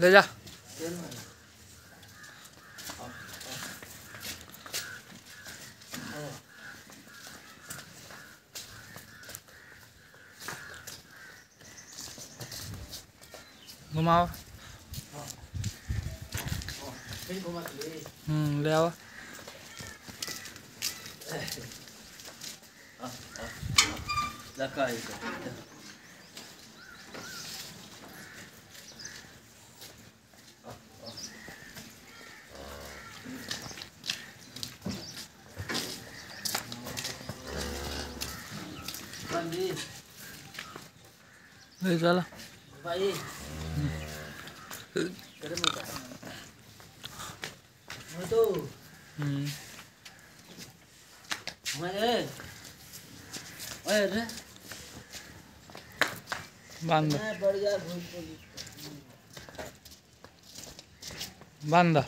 ले जा। घुमाओ। ले आओ। ले चला भाई तो बांध बांध।